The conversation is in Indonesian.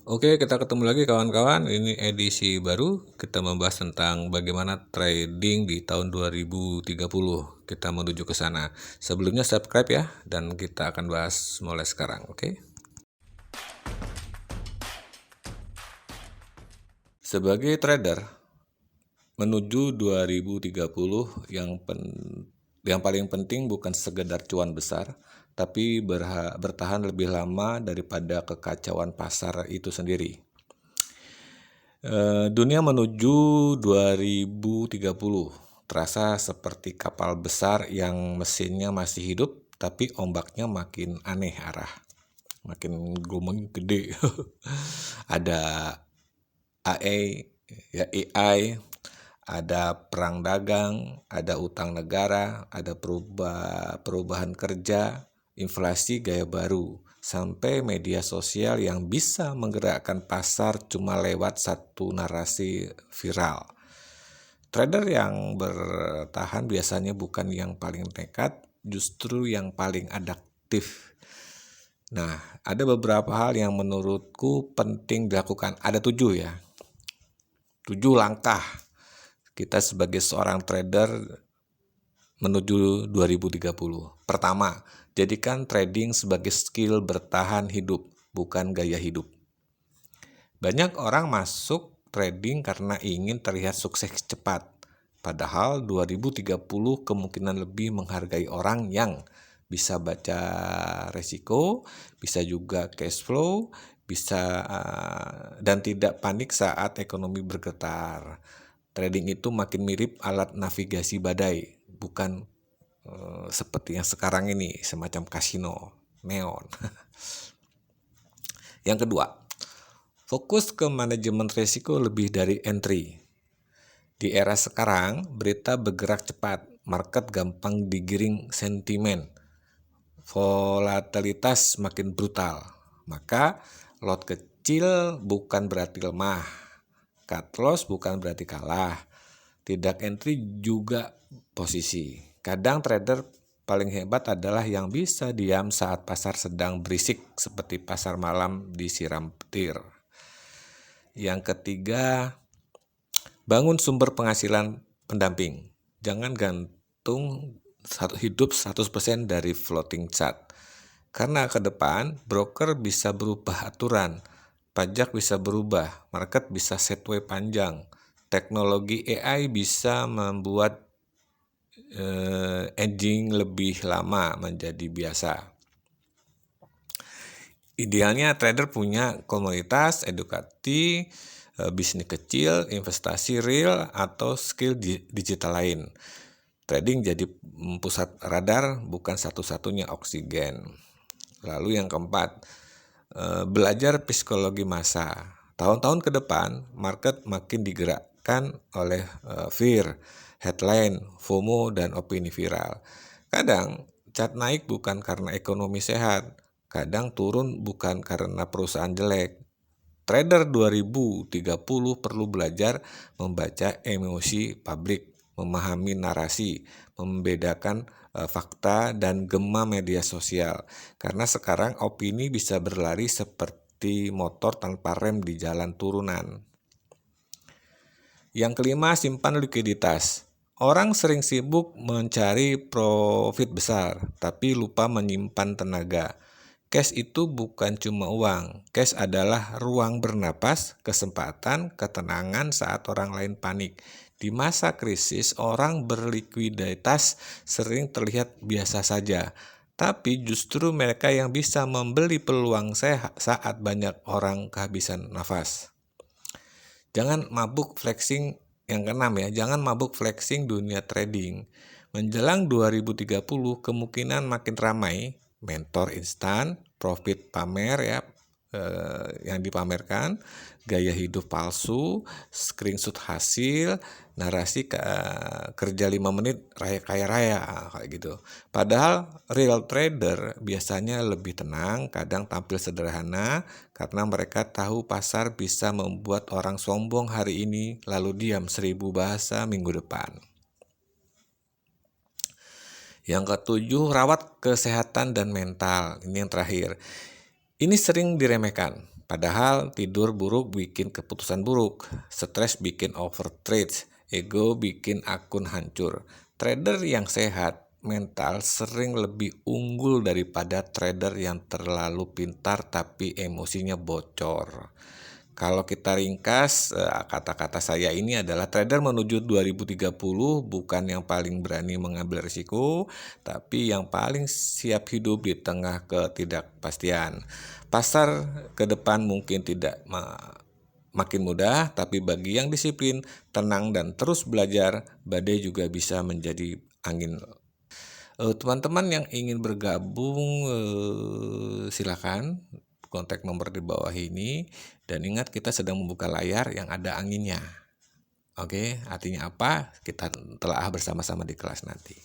Oke, kita ketemu lagi kawan-kawan. Ini edisi baru. Kita membahas tentang bagaimana trading di tahun 2030. Kita menuju ke sana. Sebelumnya subscribe ya, dan kita akan bahas mulai sekarang, oke? Sebagai trader, menuju 2030 yang paling penting bukan sekedar cuan besar, tapi bertahan lebih lama daripada kekacauan pasar itu sendiri. Dunia menuju 2030 terasa seperti kapal besar yang mesinnya masih hidup, tapi ombaknya makin aneh arah, makin gelombang gede. Ada AI, ada perang dagang, ada utang negara, ada perubahan kerja, inflasi gaya baru, sampai media sosial yang bisa menggerakkan pasar cuma lewat satu narasi viral. Trader yang bertahan biasanya bukan yang paling nekat, justru yang paling adaptif. Nah, ada beberapa hal yang menurutku penting dilakukan. Ada 7 ya. 7 langkah kita sebagai seorang trader menuju 2030. Pertama, jadikan trading sebagai skill bertahan hidup, bukan gaya hidup. Banyak orang masuk trading karena ingin terlihat sukses cepat. Padahal 2030 kemungkinan lebih menghargai orang yang bisa baca resiko, bisa juga cash flow, bisa dan tidak panik saat ekonomi bergetar. Trading itu makin mirip alat navigasi badai, bukan seperti yang sekarang ini, semacam kasino, neon. Yang kedua, fokus ke manajemen risiko lebih dari entry. Di era sekarang, berita bergerak cepat, market gampang digiring sentimen, volatilitas makin brutal. Maka lot kecil bukan berarti lemah, cut loss bukan berarti kalah, tidak entry juga posisi. Kadang trader paling hebat adalah yang bisa diam saat pasar sedang berisik, seperti pasar malam disiram petir. Yang ketiga, bangun sumber penghasilan pendamping. Jangan gantung hidup 100% dari floating chart. Karena ke depan, broker bisa berubah aturan, pajak bisa berubah, market bisa setway panjang, teknologi AI bisa membuat edging lebih lama menjadi biasa. Idealnya trader punya komunitas edukasi, bisnis kecil, investasi real, atau skill digital lain. Trading jadi pusat radar, bukan satu-satunya oksigen. Lalu yang keempat, belajar psikologi massa. Tahun-tahun ke depan, market makin digerakkan oleh fear, headline, FOMO, dan opini viral. Kadang chart naik bukan karena ekonomi sehat, kadang turun bukan karena perusahaan jelek. Trader 2030 perlu belajar membaca emosi publik, memahami narasi, membedakan fakta dan gema media sosial. Karena sekarang opini bisa berlari seperti motor tanpa rem di jalan turunan. Yang kelima, simpan likuiditas. Orang sering sibuk mencari profit besar, tapi lupa menyimpan tenaga. Cash itu bukan cuma uang. Cash adalah ruang bernapas, kesempatan, ketenangan saat orang lain panik. Di masa krisis, orang berlikuiditas sering terlihat biasa saja. Tapi justru mereka yang bisa membeli peluang saat banyak orang kehabisan nafas. Jangan mabuk flexing, yang keenam ya, jangan mabuk flexing dunia trading. Menjelang 2030 kemungkinan makin ramai mentor instan, profit pamer ya, yang dipamerkan, gaya hidup palsu, screenshot hasil, narasi kerja 5 menit raya kaya raya kayak gitu. Padahal real trader biasanya lebih tenang, kadang tampil sederhana karena mereka tahu pasar bisa membuat orang sombong hari ini lalu diam 1000 bahasa minggu depan. Yang ketujuh, rawat kesehatan dan mental. Ini yang terakhir. Ini sering diremehkan. Padahal tidur buruk bikin keputusan buruk, stres bikin overtrade, ego bikin akun hancur. Trader yang sehat mental sering lebih unggul daripada trader yang terlalu pintar tapi emosinya bocor. Kalau kita ringkas, kata-kata saya ini adalah trader menuju 2030 bukan yang paling berani mengambil risiko, tapi yang paling siap hidup di tengah ketidakpastian. Pasar ke depan mungkin tidak makin mudah, tapi bagi yang disiplin, tenang, dan terus belajar, badai juga bisa menjadi angin. Teman-teman yang ingin bergabung, silakan kontak nomor di bawah ini, dan ingat kita sedang membuka layar yang ada anginnya. Oke, artinya apa? Kita telah bersama-sama di kelas nanti.